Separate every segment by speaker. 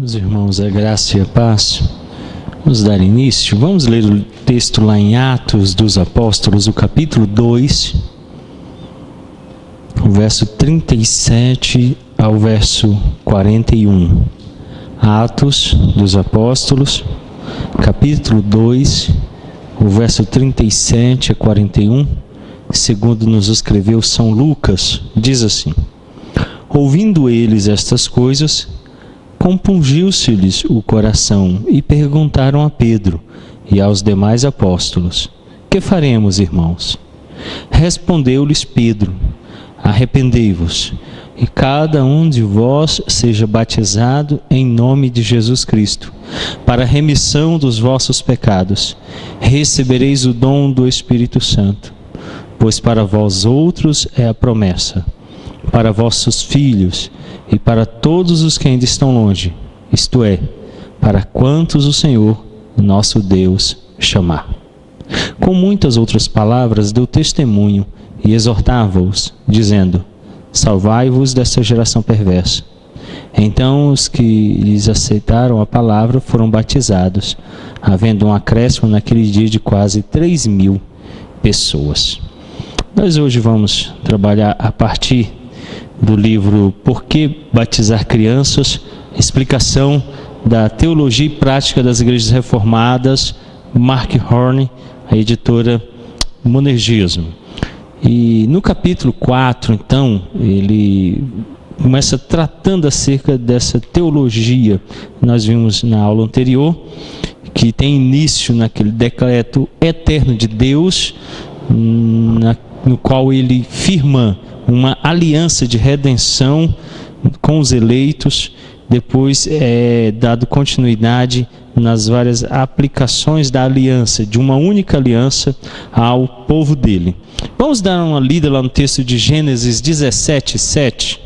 Speaker 1: Meus irmãos, a graça e a paz. Vamos dar início. Vamos ler o texto lá em Atos dos Apóstolos, o capítulo 2, o verso 37 ao verso 41. Atos dos Apóstolos, capítulo 2, o verso 37 a 41, segundo nos escreveu São Lucas, diz assim: ouvindo eles estas coisas, compungiu-se-lhes o coração e perguntaram a Pedro e aos demais apóstolos: que faremos, irmãos? Respondeu-lhes Pedro: arrependei-vos e cada um de vós seja batizado em nome de Jesus Cristo, para a remissão dos vossos pecados. Recebereis o dom do Espírito Santo, pois para vós outros é a promessa, para vossos filhos e para todos os que ainda estão longe, isto é, para quantos o Senhor, nosso Deus, chamar. Com muitas outras palavras deu testemunho e exortava-os, dizendo: salvai-vos desta geração perversa. Então os que lhes aceitaram a palavra foram batizados, havendo um acréscimo naquele dia de quase 3.000 pessoas. Nós hoje vamos trabalhar a partir do livro Por que Batizar Crianças? Explicação da Teologia e Prática das Igrejas Reformadas, Mark Horn, a editora Monergismo. E no capítulo 4, então, ele começa tratando acerca dessa teologia. Nós vimos na aula anterior que tem início naquele decreto eterno de Deus, no qual ele firma uma aliança de redenção com os eleitos. Depois é dado continuidade nas várias aplicações da aliança, de uma única aliança ao povo dele. Vamos dar uma lida lá no texto de Gênesis 17, 7.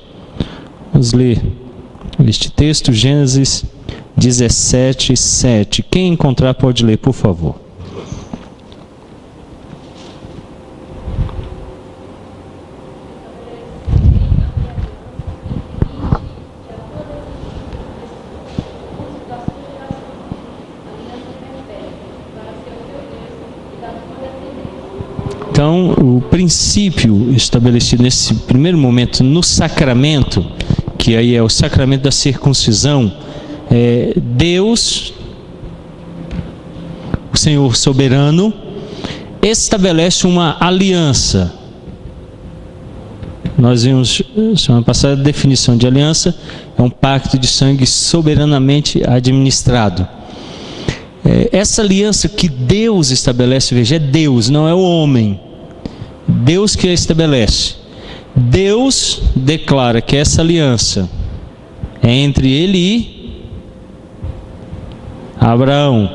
Speaker 1: Vamos ler este texto, Gênesis 17, 7. Quem encontrar pode ler, por favor. Então, o princípio estabelecido nesse primeiro momento no sacramento, que aí é o sacramento da circuncisão, Deus, o Senhor soberano, estabelece uma aliança. Nós vimos semana passada a definição de aliança: é um pacto de sangue soberanamente administrado. Essa aliança que Deus estabelece, veja, é Deus, não é o homem. Deus que a estabelece. Deus declara que essa aliança é entre ele e Abraão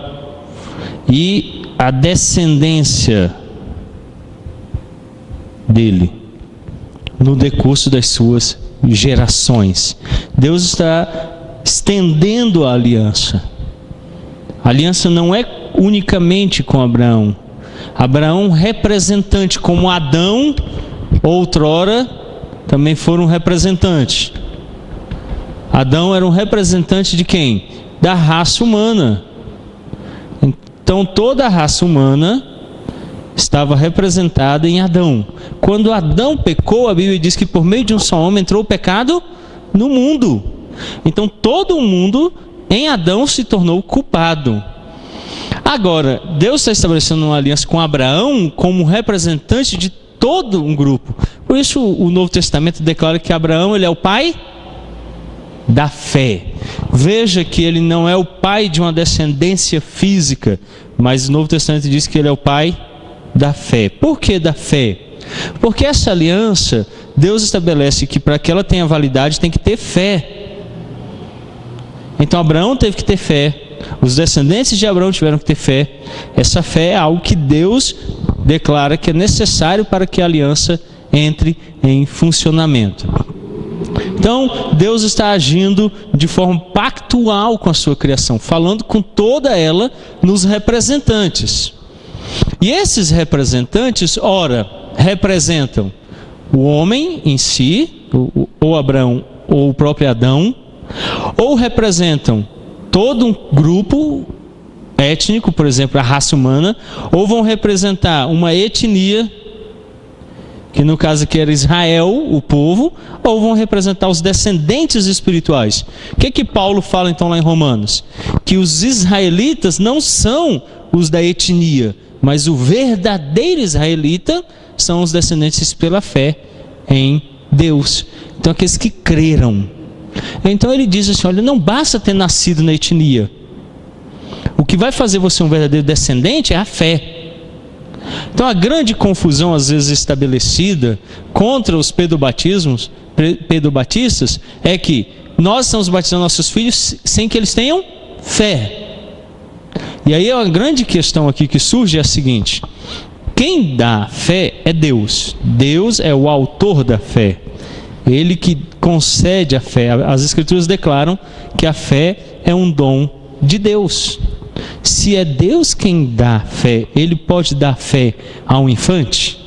Speaker 1: e a descendência dele no decurso das suas gerações. Deus está estendendo a aliança. A aliança não é unicamente com Abraão. Abraão, representante, como Adão, outrora, também foram representantes. Adão era um representante de quem? Da raça humana. Então, toda a raça humana estava representada em Adão. Quando Adão pecou, a Bíblia diz que por meio de um só homem entrou o pecado no mundo. Então, todo mundo em Adão se tornou culpado. Agora, Deus está estabelecendo uma aliança com Abraão como representante de todo um grupo. Por isso o Novo Testamento declara que Abraão, ele é o pai da fé. Veja que ele não é o pai de uma descendência física, mas o Novo Testamento diz que ele é o pai da fé. Por que da fé? Porque essa aliança, Deus estabelece que para que ela tenha validade tem que ter fé. Então Abraão teve que ter fé. Os descendentes de Abraão tiveram que ter fé. Essa fé é algo que Deus declara que é necessário para que a aliança entre em funcionamento. Então, Deus está agindo de forma pactual com a sua criação, falando com toda ela nos representantes. E esses representantes, ora, representam o homem em si, ou Abraão, ou o próprio Adão, ou representam todo um grupo étnico, por exemplo, a raça humana, ou vão representar uma etnia, que no caso aqui era Israel, o povo, ou vão representar os descendentes espirituais. O que Paulo fala então lá em Romanos? Que os israelitas não são os da etnia, mas o verdadeiro israelita são os descendentes pela fé em Deus. Então aqueles que creram. Então ele diz assim, olha, não basta ter nascido na etnia. O que vai fazer você um verdadeiro descendente é a fé. Então a grande confusão às vezes estabelecida contra os pedobatistas é que nós estamos batizando nossos filhos sem que eles tenham fé. E aí a grande questão aqui que surge é a seguinte: quem dá fé é Deus. Deus é o autor da fé. Ele que concede a fé. As Escrituras declaram que a fé é um dom de Deus. Se é Deus quem dá fé, Ele pode dar fé a um infante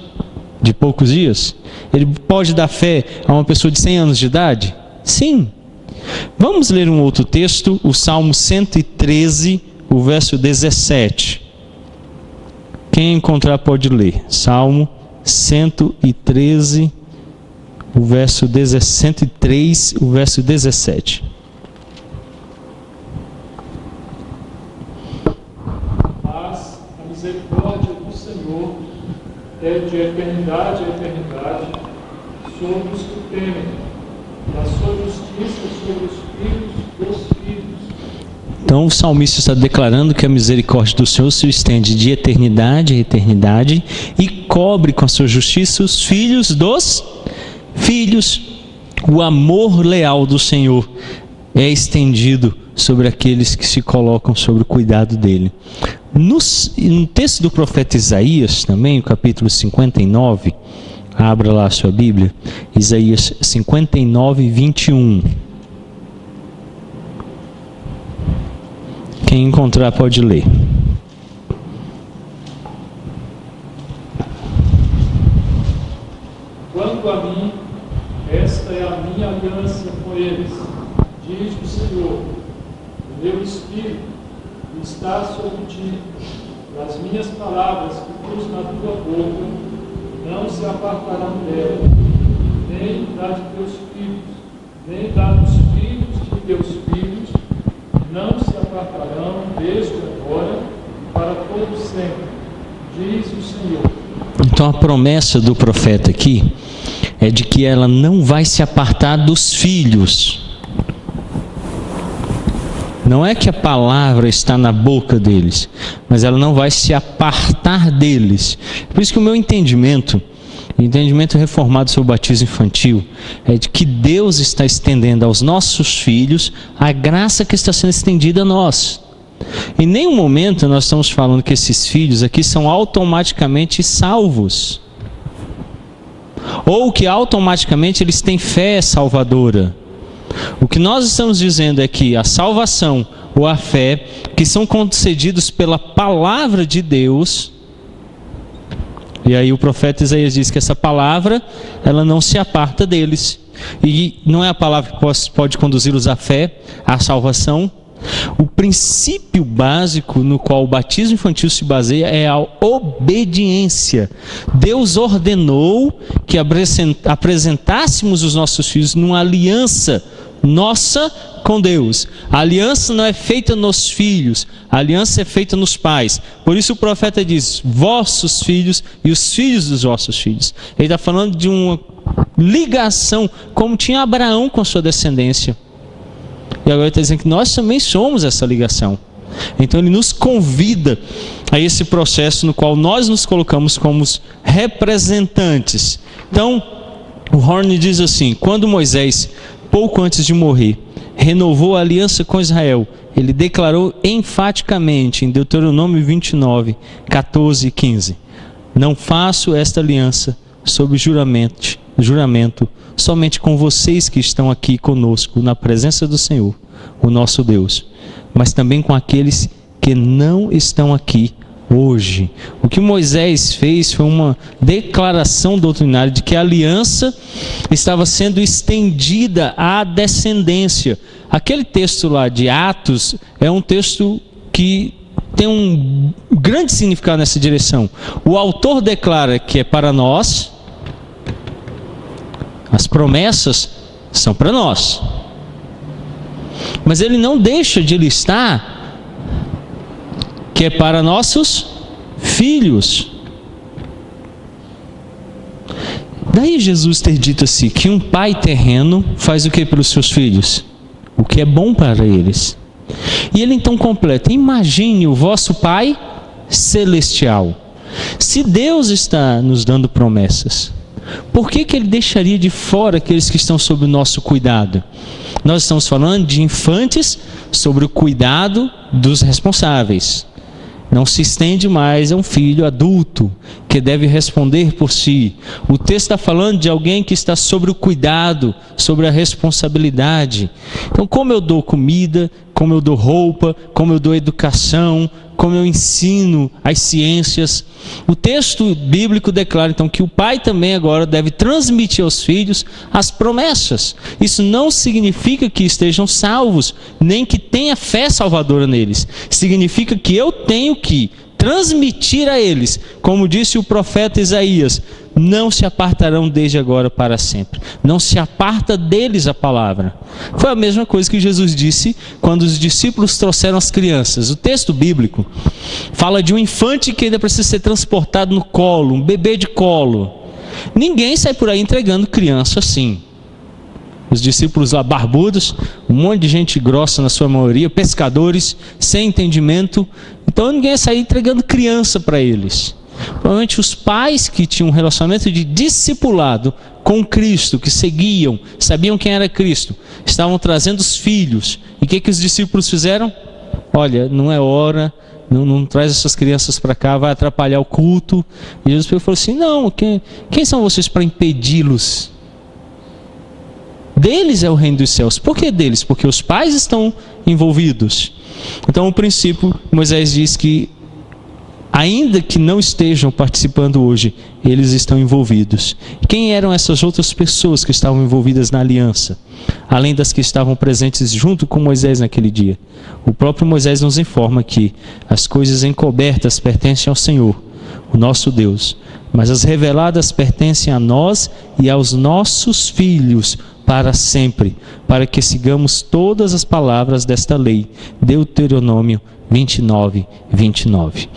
Speaker 1: de poucos dias? Ele pode dar fé a uma pessoa de 100 anos de idade? Sim. Vamos ler um outro texto, o Salmo 113, o verso 17. Quem encontrar pode ler. Salmo 113, o verso 103, o verso 17.
Speaker 2: Mas a misericórdia do Senhor é de eternidade a eternidade sobre os que temem, e a sua justiça sobre os filhos dos filhos.
Speaker 1: Então o salmista está declarando que a misericórdia do Senhor se estende de eternidade a eternidade e cobre com a sua justiça os filhos dos filhos. O amor leal do Senhor é estendido sobre aqueles que se colocam sob o cuidado dele. No texto do profeta Isaías, também, o capítulo 59, abra lá a sua Bíblia, Isaías 59, 21. Quem encontrar pode ler.
Speaker 2: Quanto a mim, esta é a minha aliança com eles, diz o Senhor. O meu espírito está sobre ti, e as minhas palavras que pus na tua boca não se apartarão dela, nem da de teus filhos, nem da dos filhos de teus filhos, não se apartarão desde agora para todo sempre, diz o Senhor.
Speaker 1: Então a promessa do profeta aqui é de que ela não vai se apartar dos filhos. Não é que a palavra está na boca deles, mas ela não vai se apartar deles. Por isso que o meu entendimento reformado sobre o batismo infantil, é de que Deus está estendendo aos nossos filhos a graça que está sendo estendida a nós. Em nenhum momento nós estamos falando que esses filhos aqui são automaticamente salvos, ou que automaticamente eles têm fé salvadora. O que nós estamos dizendo é que a salvação ou a fé, que são concedidos pela palavra de Deus, e aí o profeta Isaías diz que essa palavra, ela não se aparta deles. E não é a palavra que pode conduzi-los à fé, à salvação. O princípio básico no qual o batismo infantil se baseia é a obediência. Deus ordenou que apresentássemos os nossos filhos numa aliança nossa com Deus. A aliança não é feita nos filhos, a aliança é feita nos pais. Por isso o profeta diz, vossos filhos e os filhos dos vossos filhos. Ele está falando de uma ligação, como tinha Abraão com a sua descendência. E agora ele está dizendo que nós também somos essa ligação. Então ele nos convida a esse processo no qual nós nos colocamos como representantes. Então o Horne diz assim, quando Moisés, pouco antes de morrer, renovou a aliança com Israel, ele declarou enfaticamente em Deuteronômio 29, 14 e 15, não faço esta aliança sob juramento somente com vocês que estão aqui conosco na presença do Senhor, o nosso Deus, mas também com aqueles que não estão aqui hoje. O que Moisés fez foi uma declaração doutrinária de que a aliança estava sendo estendida à descendência. Aquele texto lá de Atos é um texto que tem um grande significado nessa direção. O autor declara que é para nós, as promessas são para nós, mas ele não deixa de listar que é para nossos filhos. Daí Jesus ter dito assim, que um pai terreno faz o que pelos seus filhos? O que é bom para eles. E ele então completa: imagine o vosso Pai celestial. Se Deus está nos dando promessas, por que ele deixaria de fora aqueles que estão sob o nosso cuidado? Nós estamos falando de infantes sobre o cuidado dos responsáveis. Não se estende mais a um filho adulto que deve responder por si. O texto está falando de alguém que está sobre o cuidado, sobre a responsabilidade. Então, como eu dou comida, como eu dou roupa, como eu dou educação, como eu ensino as ciências. O texto bíblico declara então que o pai também agora deve transmitir aos filhos as promessas. Isso não significa que estejam salvos, nem que tenha fé salvadora neles. Significa que eu tenho que transmitir a eles, como disse o profeta Isaías: não se apartarão desde agora para sempre. Não se aparta deles a palavra. Foi a mesma coisa que Jesus disse quando os discípulos trouxeram as crianças. O texto bíblico fala de um infante que ainda precisa ser transportado no colo, um bebê de colo. Ninguém sai por aí entregando criança assim. Os discípulos lá barbudos, um monte de gente grossa na sua maioria, pescadores, sem entendimento. Então ninguém ia sair entregando criança para eles. Provavelmente os pais que tinham um relacionamento de discipulado com Cristo, que seguiam, sabiam quem era Cristo, estavam trazendo os filhos. E o que os discípulos fizeram? Olha, não é hora, não traz essas crianças para cá, vai atrapalhar o culto. E Jesus falou assim: não, quem são vocês para impedi-los? Deles é o reino dos céus. Por que deles? Porque os pais estão envolvidos. Então o princípio, Moisés diz que ainda que não estejam participando hoje, eles estão envolvidos. Quem eram essas outras pessoas que estavam envolvidas na aliança? Além das que estavam presentes junto com Moisés naquele dia. O próprio Moisés nos informa que as coisas encobertas pertencem ao Senhor, o nosso Deus, mas as reveladas pertencem a nós e aos nossos filhos para sempre, para que sigamos todas as palavras desta lei. Deuteronômio 29, 29.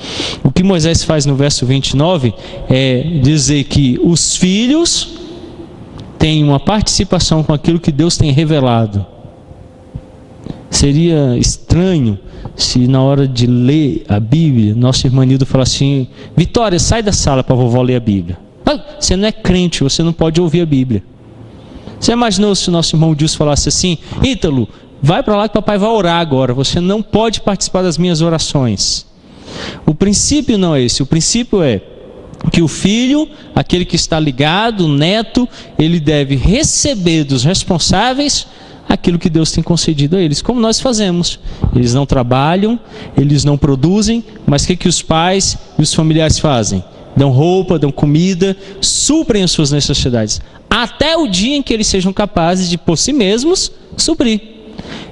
Speaker 1: O que Moisés faz no verso 29 é dizer que os filhos têm uma participação com aquilo que Deus tem revelado. Seria estranho se na hora de ler a Bíblia, nosso irmão Nildo falar assim: Vitória, sai da sala para a vovó ler a Bíblia. Você não é crente, você não pode ouvir a Bíblia. Você imaginou se o nosso irmão Dilson falasse assim: Ítalo, vai para lá que o papai vai orar agora, você não pode participar das minhas orações. O princípio não é esse, o princípio é que o filho, aquele que está ligado, o neto, ele deve receber dos responsáveis aquilo que Deus tem concedido a eles, como nós fazemos. Eles não trabalham, eles não produzem, mas o que os pais e os familiares fazem? Dão roupa, dão comida, suprem as suas necessidades, até o dia em que eles sejam capazes de por si mesmos suprir.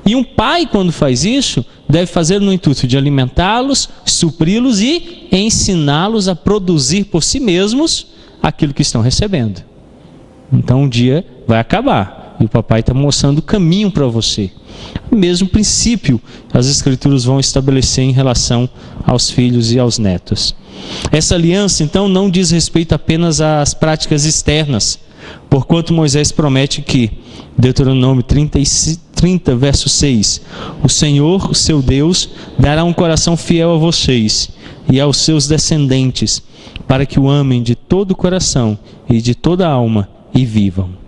Speaker 1: E um pai, quando faz isso, deve fazer no intuito de alimentá-los, supri-los e ensiná-los a produzir por si mesmos aquilo que estão recebendo. Então um dia vai acabar e o papai está mostrando o caminho para você. O mesmo princípio as Escrituras vão estabelecer em relação aos filhos e aos netos. Essa aliança então não diz respeito apenas às práticas externas, porquanto Moisés promete que, Deuteronômio 30, verso 6, o Senhor, o seu Deus, dará um coração fiel a vocês e aos seus descendentes, para que o amem de todo o coração e de toda a alma e vivam.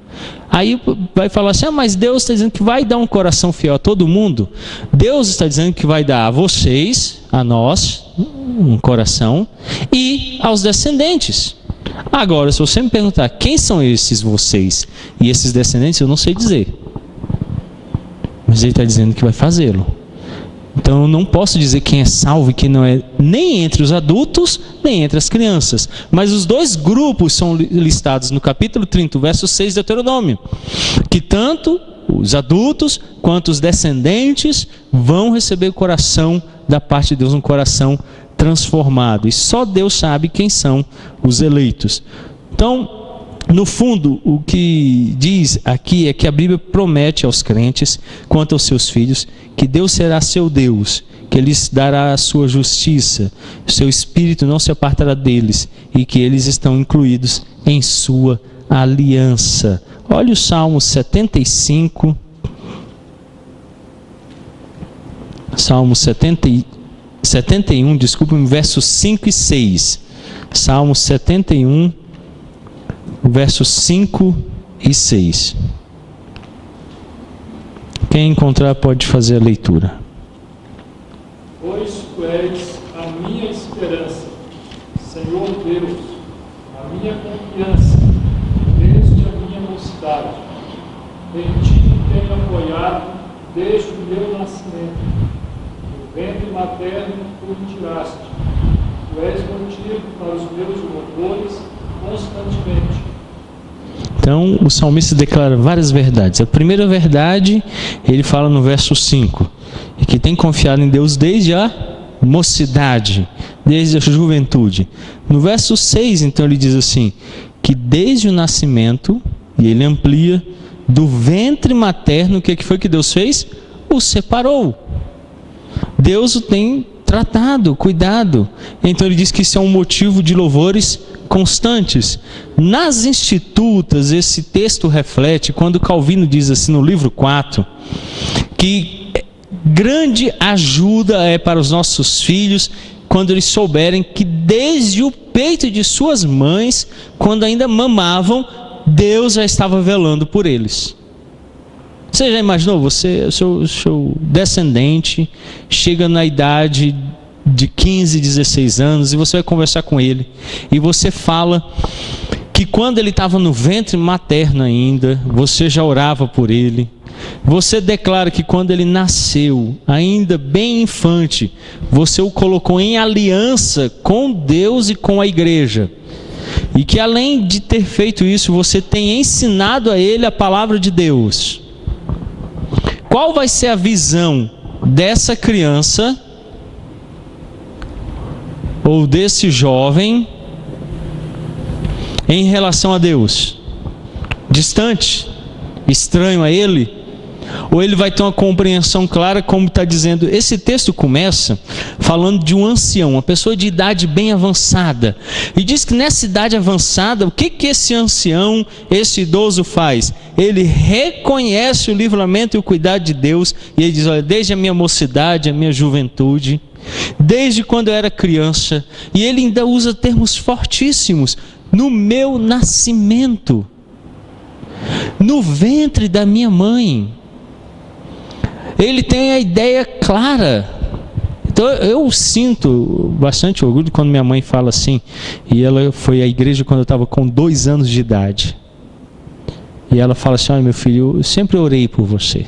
Speaker 1: Aí vai falar assim: mas Deus está dizendo que vai dar um coração fiel a todo mundo. Deus está dizendo que vai dar a vocês, a nós, um coração, e aos descendentes. Agora, se você me perguntar quem são esses vocês e esses descendentes, eu não sei dizer. Mas ele está dizendo que vai fazê-lo. Então eu não posso dizer quem é salvo e quem não é, nem entre os adultos, nem entre as crianças. Mas os dois grupos são listados no capítulo 30, verso 6 de Deuteronômio. Que tanto os adultos quanto os descendentes vão receber o coração da parte de Deus, um coração transformado. E só Deus sabe quem são os eleitos. Então, no fundo, o que diz aqui é que a Bíblia promete aos crentes, quanto aos seus filhos, que Deus será seu Deus, que Ele lhes dará a sua justiça, o seu Espírito não se apartará deles, e que eles estão incluídos em sua aliança. Olha o Salmo 75, Salmo 71, versos 5 e 6. Salmo 71, versos 5 e 6. Quem encontrar pode fazer a leitura.
Speaker 2: Pois tu és a minha esperança, Senhor Deus, a minha confiança, desde a minha mocidade. Em ti me tenho apoiado desde o meu nascimento. No ventre materno tu me tiraste. Tu és motivo para os meus louvores constantemente.
Speaker 1: Então, o salmista declara várias verdades. A primeira verdade, ele fala no verso 5, que tem confiado em Deus desde a mocidade, desde a juventude. No verso 6, então, ele diz assim, que desde o nascimento, e ele amplia, do ventre materno, o que foi que Deus fez? O separou. Deus o tem tratado, cuidado. Então ele diz que isso é um motivo de louvores constantes. Nas Institutas, esse texto reflete, quando Calvino diz assim no livro 4, que grande ajuda é para os nossos filhos quando eles souberem que desde o peito de suas mães, quando ainda mamavam, Deus já estava velando por eles. Você já imaginou, você, seu descendente, chega na idade de 15, 16 anos, e você vai conversar com ele, e você fala que quando ele estava no ventre materno ainda, você já orava por ele. Você declara que quando ele nasceu, ainda bem infante, você o colocou em aliança com Deus e com a igreja. E que além de ter feito isso, você tem ensinado a ele a palavra de Deus. Qual vai ser a visão dessa criança ou desse jovem em relação a Deus? Distante? Estranho a ele? Ou ele vai ter uma compreensão clara, como está dizendo? Esse texto começa falando de um ancião, uma pessoa de idade bem avançada. E diz que nessa idade avançada, o que esse ancião, esse idoso faz? Ele reconhece o livramento e o cuidado de Deus. E ele diz, olha, desde a minha mocidade, a minha juventude, desde quando eu era criança. E ele ainda usa termos fortíssimos. No meu nascimento, no ventre da minha mãe. Ele tem a ideia clara. Então eu sinto bastante orgulho quando minha mãe fala assim, e ela foi à igreja quando eu estava com 2 anos de idade, e ela fala assim, olha meu filho, eu sempre orei por você.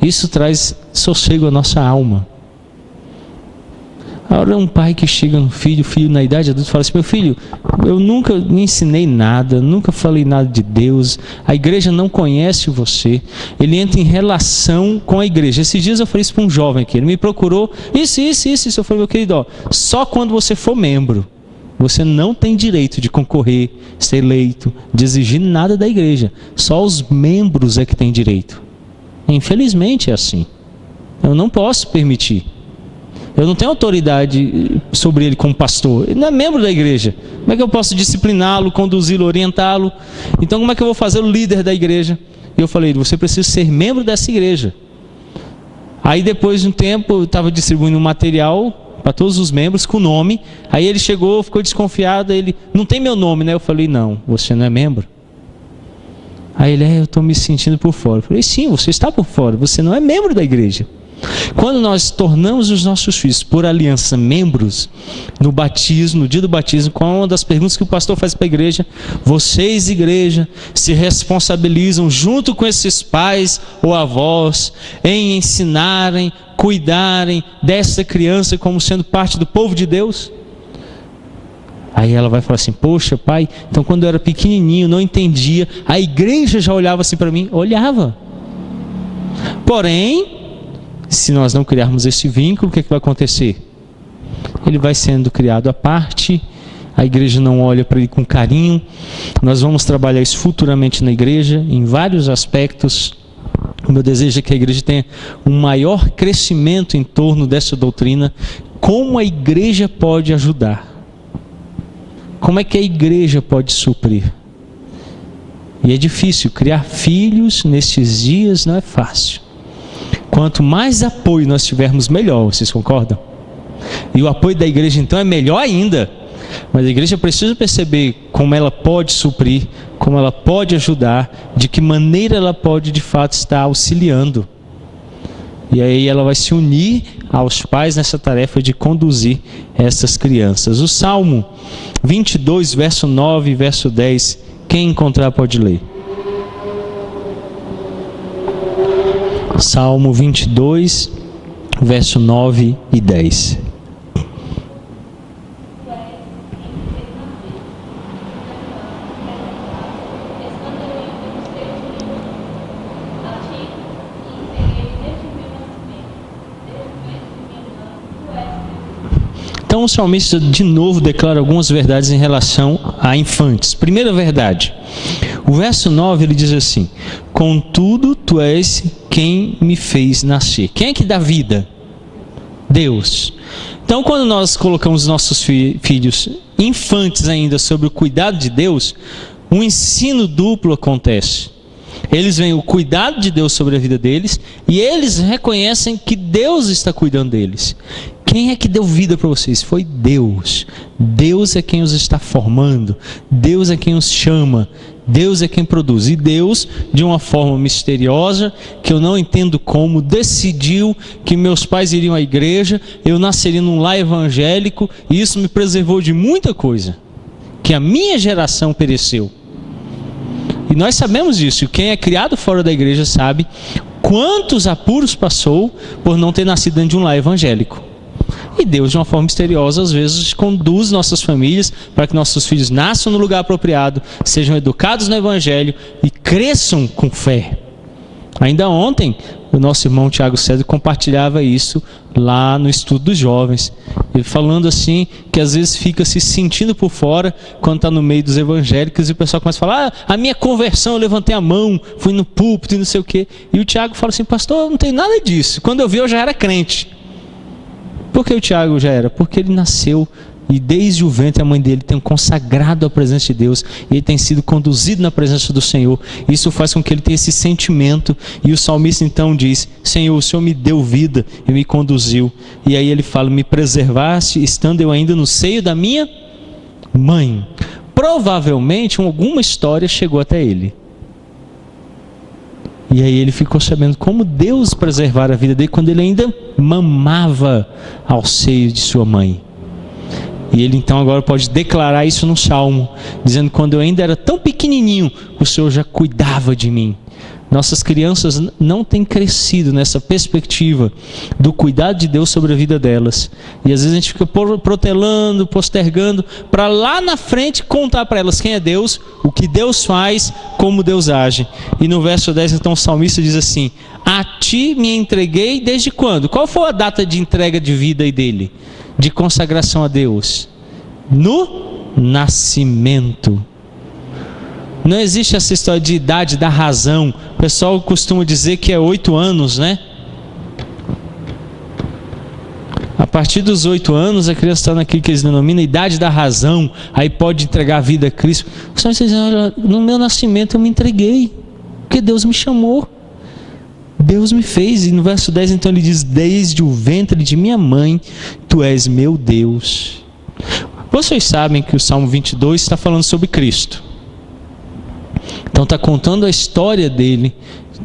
Speaker 1: Isso traz sossego à nossa alma. Agora um pai que chega no filho, o filho na idade adulta fala assim, meu filho, eu nunca me ensinei nada, nunca falei nada de Deus, a igreja não conhece você. Ele entra em relação com a igreja. Esses dias eu falei isso para um jovem aqui, ele me procurou, isso, eu falei, meu querido, ó, só quando você for membro, você não tem direito de concorrer, ser eleito, de exigir nada da igreja, só os membros é que têm direito. Infelizmente é assim, eu não posso permitir. Eu não tenho autoridade sobre ele como pastor. Ele não é membro da igreja. Como é que eu posso discipliná-lo, conduzi-lo, orientá-lo? Então como é que eu vou fazer o líder da igreja? E eu falei, você precisa ser membro dessa igreja. Aí depois de um tempo, eu estava distribuindo um material para todos os membros com nome. Aí ele chegou, ficou desconfiado. Ele, não tem meu nome, né? Eu falei, não, você não é membro. Aí ele, eu estou me sentindo por fora. Eu falei, sim, você está por fora. Você não é membro da igreja. Quando nós tornamos os nossos filhos, por aliança, membros no batismo, no dia do batismo, qual é uma das perguntas que o pastor faz para a igreja? Vocês, igreja, se responsabilizam junto com esses pais ou avós em ensinarem, cuidarem dessa criança como sendo parte do povo de Deus? Aí ela vai falar assim: poxa, pai, então quando eu era pequenininho, não entendia, a igreja já olhava assim para mim? Olhava. Porém, se nós não criarmos esse vínculo, o que vai acontecer? Ele vai sendo criado à parte, a igreja não olha para ele com carinho. Nós vamos trabalhar isso futuramente na igreja, em vários aspectos. O meu desejo é que a igreja tenha um maior crescimento em torno dessa doutrina. Como a igreja pode ajudar? Como é que a igreja pode suprir? E é difícil, criar filhos nesses dias não é fácil. Quanto mais apoio nós tivermos, melhor, vocês concordam? E o apoio da igreja então é melhor ainda. Mas a igreja precisa perceber como ela pode suprir, como ela pode ajudar, de que maneira ela pode de fato estar auxiliando. E aí ela vai se unir aos pais nessa tarefa de conduzir essas crianças. O Salmo 22, verso 9 e verso 10, quem encontrar pode ler. Salmo 22, verso 9 e 10. Então o salmista de novo declara algumas verdades em relação a infantes. Primeira verdade, o verso 9 ele diz assim: contudo tu és quem me fez nascer. Quem é que dá vida? Deus. Então quando nós colocamos nossos filhos infantes ainda sob o cuidado de Deus, um ensino duplo acontece. Eles veem o cuidado de Deus sobre a vida deles e eles reconhecem que Deus está cuidando deles. Quem é que deu vida para vocês? Foi Deus. Deus é quem os está formando. Deus é quem os chama. Deus é quem produz. E Deus, de uma forma misteriosa, que eu não entendo como, decidiu que meus pais iriam à igreja, eu nasceria num lar evangélico, e isso me preservou de muita coisa, que a minha geração pereceu. E nós sabemos disso. Quem é criado fora da igreja sabe quantos apuros passou por não ter nascido dentro de um lar evangélico. E Deus, de uma forma misteriosa, às vezes conduz nossas famílias para que nossos filhos nasçam no lugar apropriado, sejam educados no Evangelho e cresçam com fé. Ainda ontem, o nosso irmão Tiago César compartilhava isso lá no estudo dos jovens. Ele falando assim, que às vezes fica se sentindo por fora quando está no meio dos evangélicos e o pessoal começa a falar: a minha conversão, eu levantei a mão, fui no púlpito e não sei o quê. E o Tiago fala assim: pastor, não tem nada disso. Quando eu vi, eu já era crente. Por que o Tiago já era? Porque ele nasceu e desde o ventre a mãe dele tem consagrado a presença de Deus e ele tem sido conduzido na presença do Senhor. Isso faz com que ele tenha esse sentimento. E o salmista então diz: Senhor, o Senhor me deu vida e me conduziu. E aí ele fala: me preservaste estando eu ainda no seio da minha mãe. Provavelmente alguma história chegou até ele. E aí ele ficou sabendo como Deus preservara a vida dele quando ele ainda mamava ao seio de sua mãe. E ele então agora pode declarar isso no Salmo, dizendo: quando eu ainda era tão pequenininho, o Senhor já cuidava de mim. Nossas crianças não têm crescido nessa perspectiva do cuidado de Deus sobre a vida delas. E às vezes a gente fica protelando, postergando, para lá na frente contar para elas quem é Deus, o que Deus faz, como Deus age. E no verso 10 então o salmista diz assim: a ti me entreguei desde quando? Qual foi a data de entrega de vida aí dele? De consagração a Deus? No nascimento. Não existe essa história de idade da razão. O pessoal costuma dizer que é 8 anos, né? A partir dos 8 anos, a criança está naquilo que eles denominam idade da razão. Aí pode entregar a vida a Cristo. O Senhor diz: olha, no meu nascimento eu me entreguei, porque Deus me chamou. Deus me fez. E no verso 10 então ele diz: desde o ventre de minha mãe, tu és meu Deus. Vocês sabem que o Salmo 22 está falando sobre Cristo. Então está contando a história dele,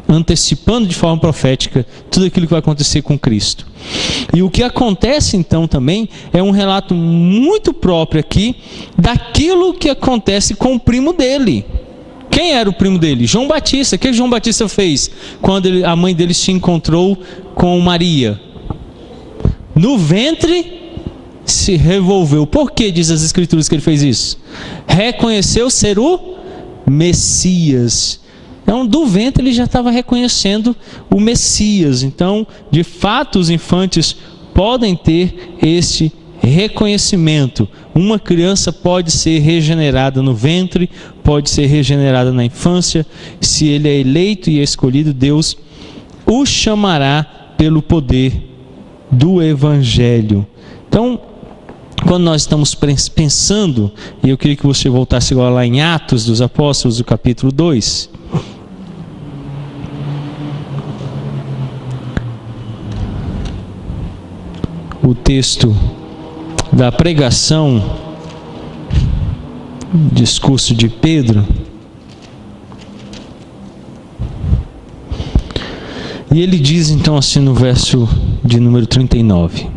Speaker 1: antecipando de forma profética tudo aquilo que vai acontecer com Cristo. E o que acontece então também é um relato muito próprio aqui daquilo que acontece com o primo dele. Quem era o primo dele? João Batista. O que João Batista fez quando a mãe dele se encontrou com Maria? No ventre se revolveu. Por que diz as Escrituras que ele fez isso? Reconheceu ser o Messias. Então, do ventre ele já estava reconhecendo o Messias. Então, de fato, os infantes podem ter este reconhecimento. Uma criança pode ser regenerada no ventre, pode ser regenerada na infância. Se ele é eleito e escolhido, Deus o chamará pelo poder do Evangelho. Então, quando nós estamos pensando, e eu queria que você voltasse agora lá em Atos dos Apóstolos, do capítulo 2. O texto da pregação, discurso de Pedro. E ele diz então assim no verso de número 39: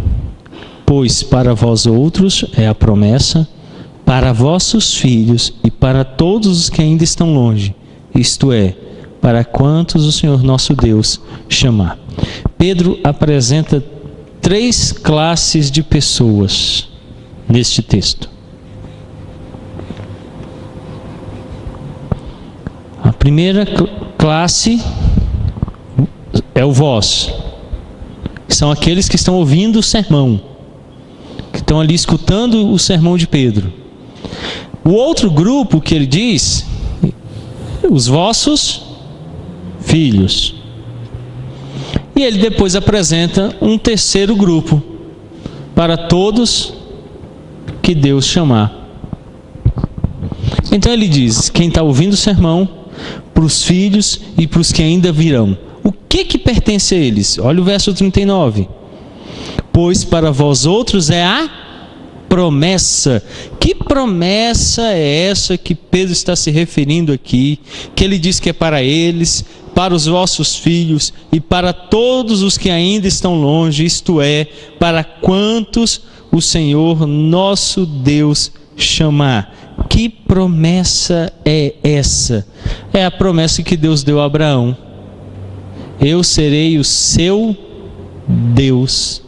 Speaker 1: pois para vós outros é a promessa, para vossos filhos e para todos os que ainda estão longe, isto é, para quantos o Senhor nosso Deus chamar. Pedro apresenta 3 classes de pessoas neste texto. A primeira classe é o vós, que são aqueles que estão ouvindo o sermão, que estão ali escutando o sermão de Pedro. O outro grupo que ele diz, os vossos filhos. E ele depois apresenta um terceiro grupo, para todos que Deus chamar. Então ele diz, quem está ouvindo o sermão, para os filhos e para os que ainda virão. O que pertence a eles? Olha o verso 39. Pois para vós outros é a promessa. Que promessa é essa que Pedro está se referindo aqui? Que ele diz que é para eles, para os vossos filhos e para todos os que ainda estão longe, isto é, para quantos o Senhor nosso Deus chamar. Que promessa é essa? É a promessa que Deus deu a Abraão. Eu serei o seu Deus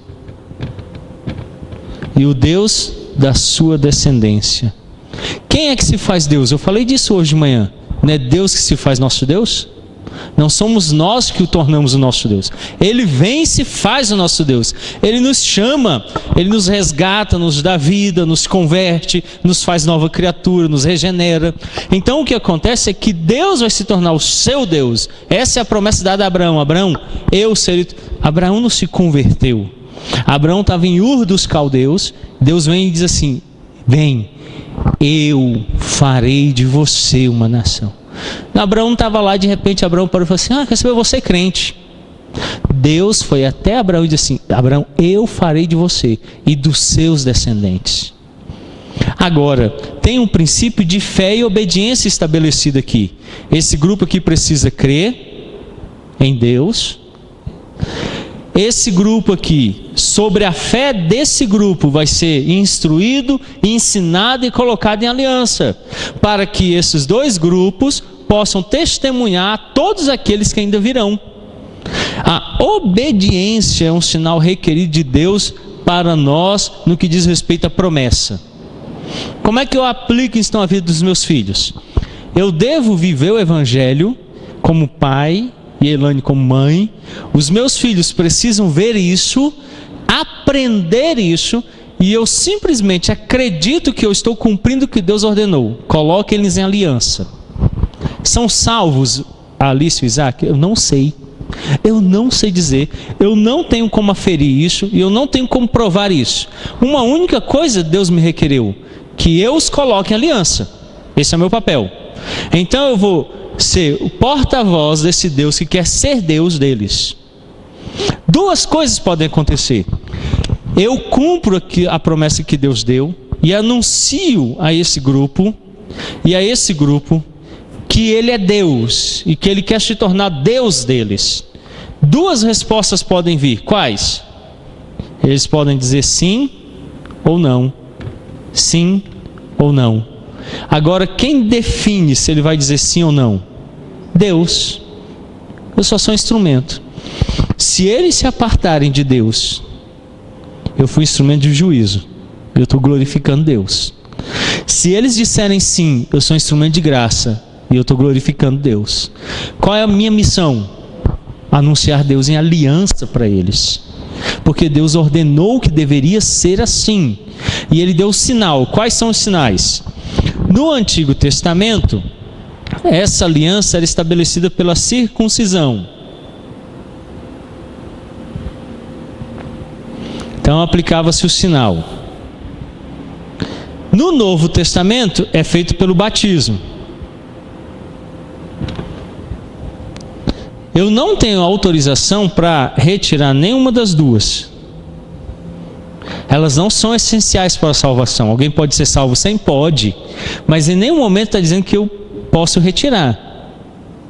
Speaker 1: e o Deus da sua descendência. Quem é que se faz Deus? Eu falei disso hoje de manhã. Não é Deus que se faz nosso Deus? Não somos nós que o tornamos o nosso Deus. Ele vem e se faz o nosso Deus. Ele nos chama, Ele nos resgata, nos dá vida, nos converte, nos faz nova criatura, nos regenera. Então o que acontece é que Deus vai se tornar o seu Deus. Essa é a promessa dada a Abraão. Abraão, eu serei... Abraão não se converteu. Abraão estava em Ur dos Caldeus. Deus vem e diz assim, vem, eu farei de você uma nação. Abraão estava lá, de repente Abraão parou e falou assim, quer saber, você é crente. Deus foi até Abraão e disse assim, Abraão, eu farei de você e dos seus descendentes. Agora, tem um princípio de fé e obediência estabelecido aqui. Esse grupo aqui precisa crer em Deus. Esse grupo aqui, sobre a fé desse grupo, vai ser instruído, ensinado e colocado em aliança, para que esses dois grupos possam testemunhar a todos aqueles que ainda virão. A obediência é um sinal requerido de Deus para nós no que diz respeito à promessa. Como é que eu aplico isso na vida dos meus filhos? Eu devo viver o Evangelho como pai e Elane como mãe. Os meus filhos precisam ver isso, aprender isso, e eu simplesmente acredito que eu estou cumprindo o que Deus ordenou. Coloque eles em aliança. São salvos Alice e Isaac? Eu não sei dizer, eu não tenho como aferir isso, e eu não tenho como provar isso. Uma única coisa Deus me requereu, que eu os coloque em aliança. Esse é o meu papel. Então eu vou ser o porta-voz desse Deus que quer ser Deus deles. Duas coisas podem acontecer. Eu cumpro a promessa que Deus deu e anuncio a esse grupo, que que ele é Deus e que ele quer se tornar Deus deles, duas respostas podem vir. Quais? Eles podem dizer sim ou não. Sim ou não. Agora, quem define se ele vai dizer sim ou não? Deus. Eu só sou um instrumento. Se eles se apartarem de Deus, eu fui instrumento de juízo. Eu estou glorificando Deus. Se eles disserem sim, eu sou um instrumento de graça e eu estou glorificando Deus. Qual é a minha missão? Anunciar Deus em aliança para eles. Porque Deus ordenou que deveria ser assim. E Ele deu o sinal. Quais são os sinais? No Antigo Testamento, essa aliança era estabelecida pela circuncisão. Então aplicava-se o sinal. No Novo Testamento é feito pelo batismo. Eu não tenho autorização para retirar nenhuma das duas. Elas não são essenciais para a salvação. Alguém pode ser salvo sem? Pode. Mas em nenhum momento está dizendo que eu posso retirar.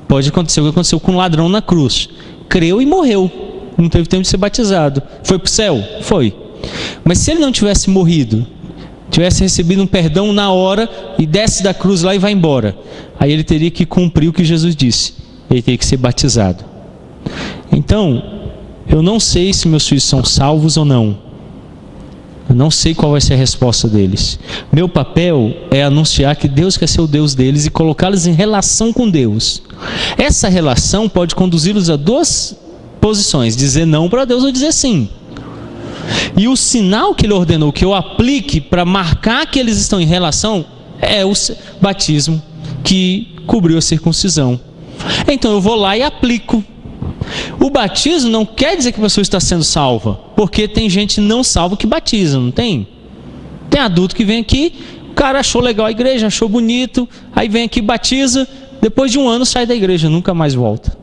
Speaker 1: Pode acontecer o que aconteceu com um ladrão na cruz. Creu e morreu. Não teve tempo de ser batizado. Foi para o céu? Foi. Mas se ele não tivesse morrido, tivesse recebido um perdão na hora e desce da cruz lá e vai embora, aí ele teria que cumprir o que Jesus disse. Ele teria que ser batizado. Então, eu não sei se meus filhos são salvos ou não. Eu não sei qual vai ser a resposta deles. Meu papel é anunciar que Deus quer ser o Deus deles e colocá-los em relação com Deus. Essa relação pode conduzi-los a duas posições: dizer não para Deus ou dizer sim. E o sinal que Ele ordenou que eu aplique para marcar que eles estão em relação é o batismo que cobriu a circuncisão. Então eu vou lá e aplico. O batismo não quer dizer que a pessoa está sendo salva, porque tem gente não salva que batiza, não tem? Tem adulto que vem aqui, o cara achou legal a igreja, achou bonito, aí vem aqui, batiza, depois de um ano sai da igreja, nunca mais volta.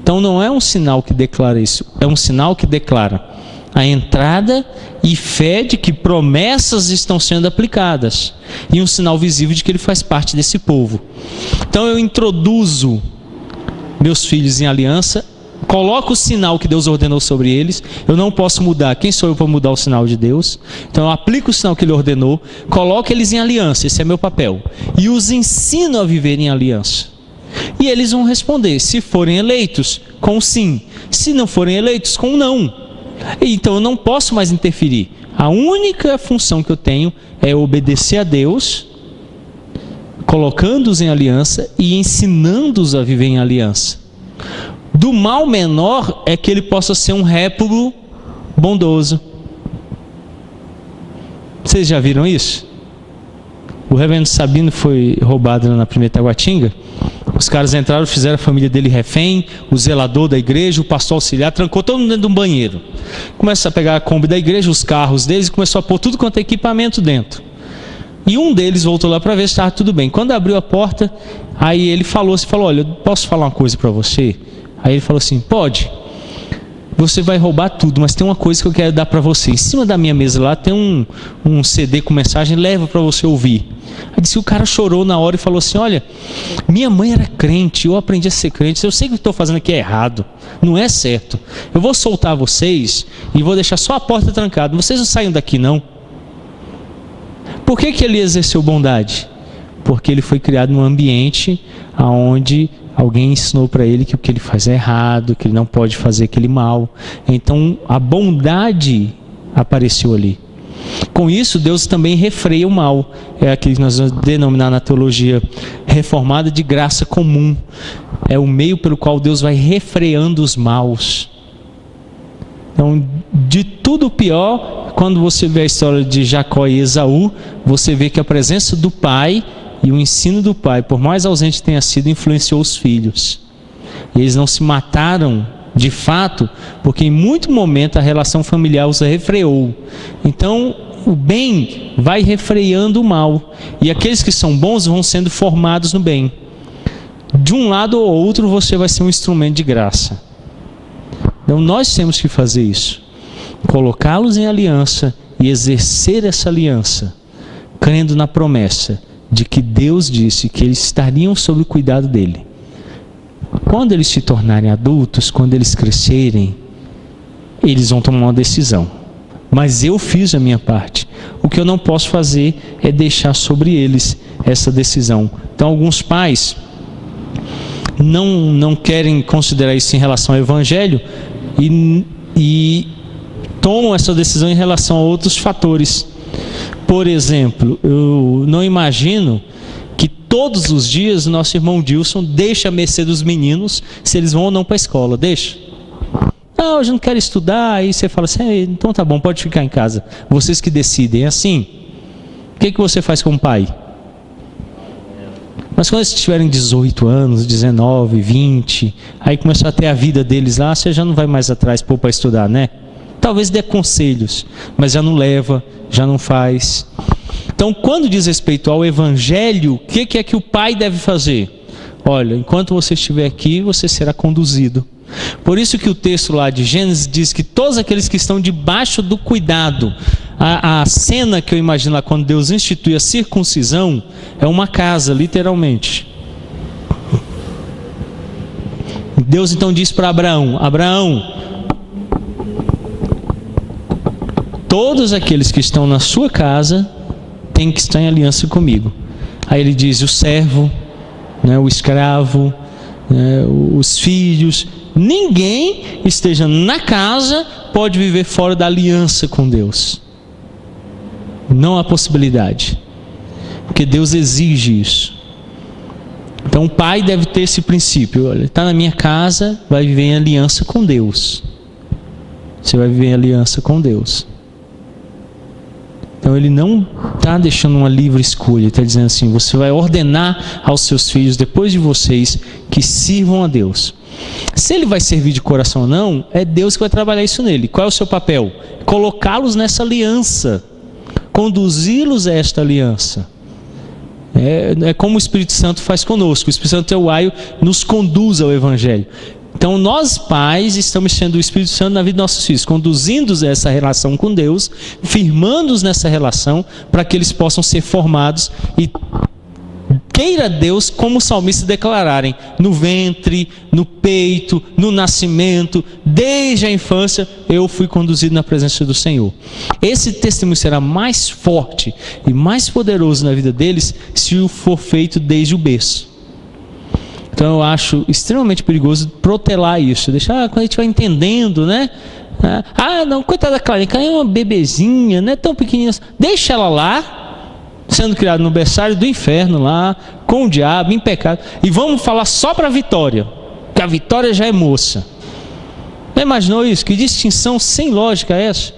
Speaker 1: Então não é um sinal que declara isso, é um sinal que declara a entrada e fé de que promessas estão sendo aplicadas, e um sinal visível de que ele faz parte desse povo. Então eu introduzo meus filhos em aliança, coloco o sinal que Deus ordenou sobre eles. Eu não posso mudar. Quem sou eu para mudar o sinal de Deus? Então eu aplico o sinal que Ele ordenou, coloco eles em aliança. Esse é meu papel. E os ensino a viver em aliança. E eles vão responder, se forem eleitos, com sim. Se não forem eleitos, com não. Então eu não posso mais interferir. A única função que eu tenho é obedecer a Deus, colocando-os em aliança e ensinando-os a viver em aliança. Do mal menor é que ele possa ser um réprobo bondoso. Vocês já viram isso? O reverendo Sabino foi roubado lá na primeira Taguatinga. Os caras entraram, fizeram a família dele refém, o zelador da igreja, o pastor auxiliar, trancou todo mundo dentro de um banheiro. Começou a pegar a Kombi da igreja, os carros deles, e começou a pôr tudo quanto é equipamento dentro. E um deles voltou lá para ver se estava tudo bem. Quando abriu a porta, aí ele falou, olha, eu posso falar uma coisa para você? Aí ele falou assim, pode. Você vai roubar tudo, mas tem uma coisa que eu quero dar para você. Em cima da minha mesa lá tem um CD com mensagem, leva para você ouvir. Aí disse que o cara chorou na hora e falou assim, olha, minha mãe era crente, eu aprendi a ser crente, eu sei que o que estou fazendo aqui é errado, não é certo. Eu vou soltar vocês e vou deixar só a porta trancada, vocês não saiam daqui não. Por que ele exerceu bondade? Porque ele foi criado num ambiente onde alguém ensinou para ele que o que ele faz é errado, que ele não pode fazer aquele mal. Então a bondade apareceu ali. Com isso, Deus também refreia o mal. É aquilo que nós vamos denominar na teologia reformada de graça comum. É o meio pelo qual Deus vai refreando os maus. Então, de tudo pior, quando você vê a história de Jacó e Esaú, você vê que a presença do pai e o ensino do pai, por mais ausente que tenha sido, influenciou os filhos. E eles não se mataram de fato, porque em muito momento a relação familiar os refreou. Então o bem vai refreando o mal, e aqueles que são bons vão sendo formados no bem. De um lado ou outro você vai ser um instrumento de graça. Então nós temos que fazer isso, colocá-los em aliança e exercer essa aliança, crendo na promessa de que Deus disse que eles estariam sob o cuidado dele. Quando eles se tornarem adultos, quando eles crescerem, eles vão tomar uma decisão. Mas eu fiz a minha parte. O que eu não posso fazer é deixar sobre eles essa decisão. Então, alguns pais não querem considerar isso em relação ao Evangelho e tomam essa decisão em relação a outros fatores. Por exemplo, eu não imagino que todos os dias o nosso irmão Dilson deixa a mercê dos meninos se eles vão ou não para a escola. Deixa. Não, hoje não quero estudar. Aí você fala assim, então tá bom, pode ficar em casa. Vocês que decidem. É assim. O que você faz como pai? Mas quando eles tiverem 18 anos, 19, 20, aí começar a ter a vida deles lá, você já não vai mais atrás para estudar, né? Talvez dê conselhos, mas já não leva, já não faz. Então, quando diz respeito ao Evangelho, o que é que o pai deve fazer? Olha, enquanto você estiver aqui, você será conduzido. Por isso que o texto lá de Gênesis diz que todos aqueles que estão debaixo do cuidado, a cena que eu imagino lá quando Deus institui a circuncisão, é uma casa, literalmente. Deus então diz para Abraão, todos aqueles que estão na sua casa têm que estar em aliança comigo. Aí ele diz, o servo, né, o escravo, né, os filhos, ninguém esteja na casa pode viver fora da aliança com Deus. Não há possibilidade, porque Deus exige isso. Então o pai deve ter esse princípio, olha, está na minha casa, vai viver em aliança com Deus. Você vai viver em aliança com Deus. Então ele não está deixando uma livre escolha, ele está dizendo assim, você vai ordenar aos seus filhos, depois de vocês, que sirvam a Deus. Se ele vai servir de coração ou não, é Deus que vai trabalhar isso nele. Qual é o seu papel? Colocá-los nessa aliança, conduzi-los a esta aliança. É como o Espírito Santo faz conosco. O Espírito Santo é o aio, nos conduz ao Evangelho. Então nós pais estamos sendo o Espírito Santo na vida dos nossos filhos, conduzindo-os a essa relação com Deus, firmando-os nessa relação, para que eles possam ser formados e queira Deus, como os salmistas declararem, no ventre, no peito, no nascimento, desde a infância, eu fui conduzido na presença do Senhor. Esse testemunho será mais forte e mais poderoso na vida deles, se o for feito desde o berço. Então eu acho extremamente perigoso protelar isso, deixar quando a gente vai entendendo, né? Não, coitada da Clarinha, é uma bebezinha, não é tão pequenininha, deixa ela lá, sendo criado no berçário do inferno lá, com o diabo, em pecado, e vamos falar só para a Vitória, que a Vitória já é moça. Já imaginou isso? Que distinção sem lógica é essa?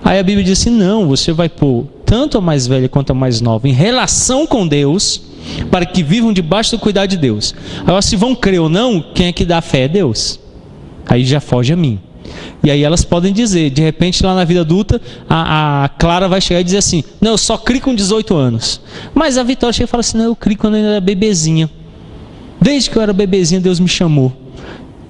Speaker 1: Aí a Bíblia diz assim, não, você vai pôr tanto a mais velha quanto a mais nova em relação com Deus, para que vivam debaixo do cuidado de Deus. Agora, se vão crer ou não, quem é que dá fé é Deus. Aí já foge a mim. E aí elas podem dizer, de repente lá na vida adulta, a Clara vai chegar e dizer assim, não, eu só crio com 18 anos. Mas a Vitória chega e fala assim, não, eu crio quando eu era bebezinha. Desde que eu era bebezinha, Deus me chamou.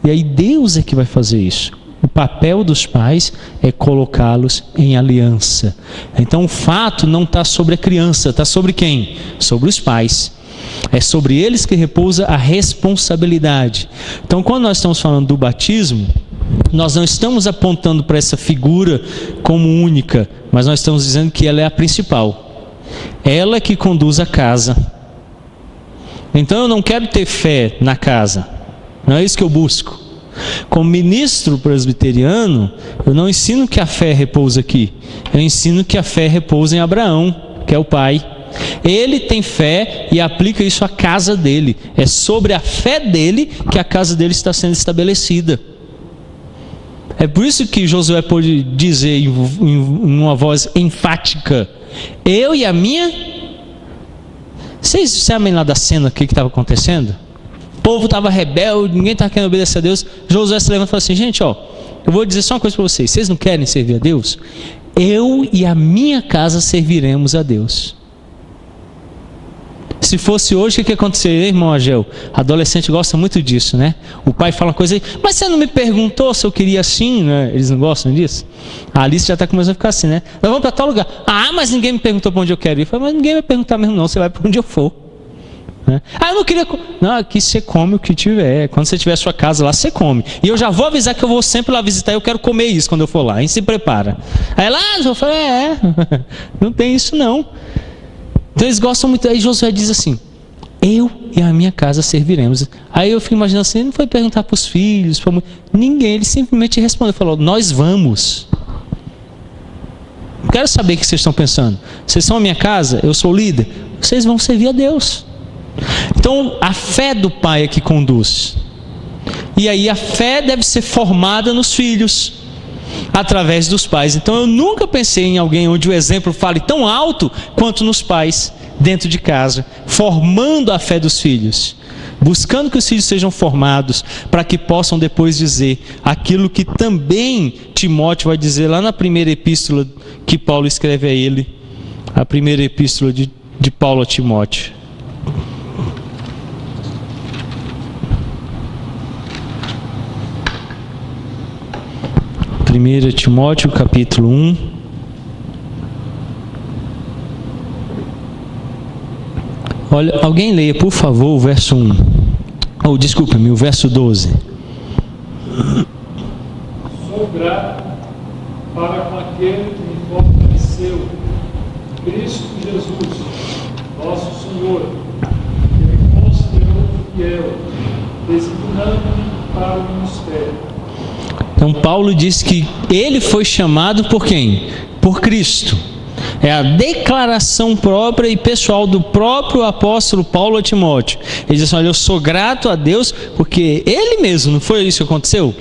Speaker 1: E aí Deus é que vai fazer isso. O papel dos pais é colocá-los em aliança. Então o fato não está sobre a criança, está sobre quem? Sobre os pais. É sobre eles que repousa a responsabilidade. Então quando nós estamos falando do batismo, nós não estamos apontando para essa figura como única, mas nós estamos dizendo que ela é a principal. Ela que conduz a casa. Então eu não quero ter fé na casa. Não é isso que eu busco. Como ministro presbiteriano, eu não ensino que a fé repousa aqui. Eu ensino que a fé repousa em Abraão, que é o pai. Ele tem fé e aplica isso à casa dele. É sobre a fé dele que a casa dele está sendo estabelecida. É por isso que Josué pôde dizer em uma voz enfática, eu e a minha... Vocês sabem lá da cena o que estava acontecendo? O povo estava rebelde, ninguém estava querendo obedecer a Deus. Josué se levanta e fala assim, gente, eu vou dizer só uma coisa para vocês, vocês não querem servir a Deus? Eu e a minha casa serviremos a Deus. Se Se fosse hoje, o que aconteceria, irmão Agel? Adolescente gosta muito disso, né? O pai fala uma coisa aí, mas você não me perguntou se eu queria assim, né? Eles não gostam disso? A Alice já está começando a ficar assim, né? Nós vamos para tal lugar. Ah, mas ninguém me perguntou para onde eu quero ir. Eu falei, mas ninguém vai perguntar mesmo não, você vai para onde eu for. Né? Ah, eu não queria... Não, aqui você come o que tiver. Quando você tiver a sua casa lá, você come. E eu já vou avisar que eu vou sempre lá visitar e eu quero comer isso quando eu for lá. A gente se prepara. Aí lá, eu falei, não tem isso não. Então eles gostam muito. Aí Josué diz assim, eu e a minha casa serviremos. Aí eu fico imaginando assim, ele não foi perguntar para os filhos, ninguém, ele simplesmente respondeu, falou, nós vamos. Não quero saber o que vocês estão pensando. Vocês são a minha casa, eu sou o líder, vocês vão servir a Deus. Então a fé do pai é que conduz. E aí a fé deve ser formada nos filhos, através dos pais. Então eu nunca pensei em alguém onde o exemplo fale tão alto quanto nos pais, dentro de casa, formando a fé dos filhos, buscando que os filhos sejam formados, para que possam depois dizer aquilo que também Timóteo vai dizer lá na primeira epístola que Paulo escreve a ele, a primeira epístola de Paulo a Timóteo. 1 Timóteo capítulo 1. Olha, alguém leia, por favor, o verso 1. Desculpa-me, o verso 12.
Speaker 2: Sou grato para com aquele que me fortaleceu, Cristo Jesus, nosso Senhor, que me considerou fiel, designando-me para o ministério.
Speaker 1: Então Paulo diz que ele foi chamado por quem? Por Cristo. É a declaração própria e pessoal do próprio apóstolo Paulo a Timóteo. Ele diz assim, olha, eu sou grato a Deus porque ele mesmo, não foi isso que aconteceu?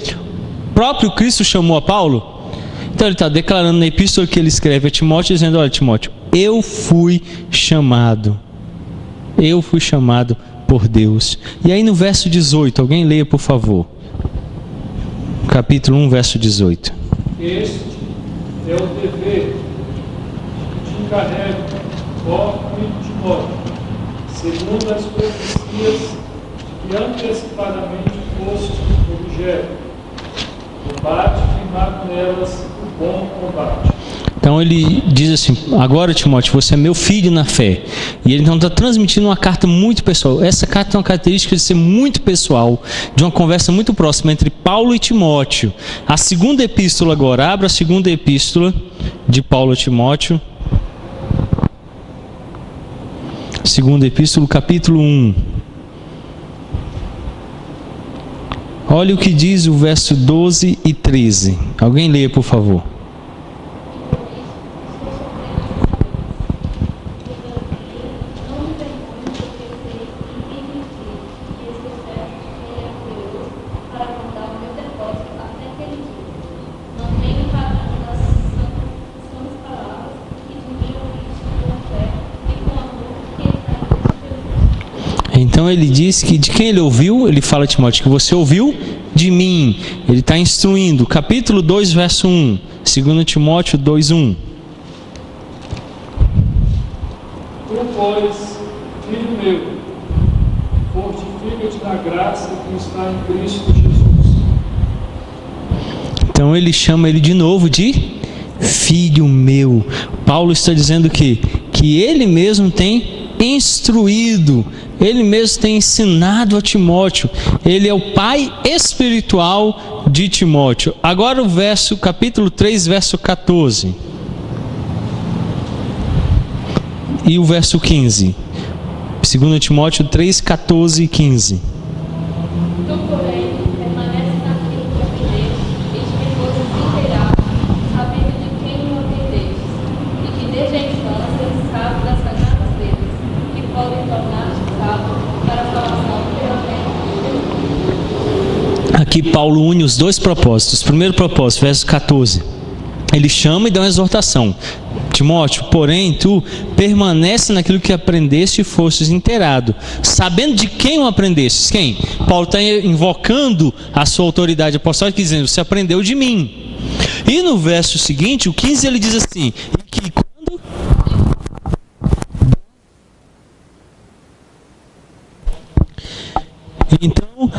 Speaker 1: O próprio Cristo chamou a Paulo. Então ele está declarando na epístola que ele escreve a Timóteo, dizendo, olha Timóteo, eu fui chamado por Deus. E aí no verso 18, alguém leia por favor. Capítulo 1, verso 18.
Speaker 2: Este é o dever que te encarrego, ó Timóteo, segundo as profecias de que antecipadamente foste objeto. Combate firmado nelas o bom combate. Então ele diz assim, agora Timóteo, você é meu filho na fé. E ele então está transmitindo uma carta muito pessoal. Essa carta tem uma característica de ser muito pessoal, de uma conversa muito próxima entre Paulo e Timóteo. A segunda epístola agora, abra a segunda epístola de Paulo a Timóteo. Segunda epístola, capítulo 1. Olha o que diz o verso 12 e 13. Alguém leia, por favor. Então ele diz que de quem ele ouviu, ele fala a Timóteo, que você ouviu de mim. Ele está instruindo. Capítulo 2, verso 1. 2 Timóteo 2, 1. Tu, pois, filho meu, fortifica-te na graça que está em Cristo Jesus.
Speaker 1: Então ele chama ele de novo de filho meu. Paulo está dizendo que ele mesmo tem instruído, ele mesmo tem ensinado a Timóteo. Ele é o pai espiritual de Timóteo. Agora o capítulo 3, verso 14. E o verso 15. 2 Timóteo 3, 14 e 15.
Speaker 3: Tu, porém, permanece naquilo que aprendeste, e de coisas inteiradas, sabendo de quem o aprendeste, e que desde a infância sabe das sagradas letras, que podem tornar-te sábio para a salvação pela fé.
Speaker 1: Aqui Paulo une os dois propósitos. Primeiro propósito, verso 14. Ele chama e dá uma exortação. Timóteo, porém, tu permanece naquilo que aprendeste e fostes inteirado, sabendo de quem o aprendestes. Quem? Paulo está invocando a sua autoridade apostólica, dizendo, você aprendeu de mim. E no verso seguinte, o 15, ele diz assim, que quando... Então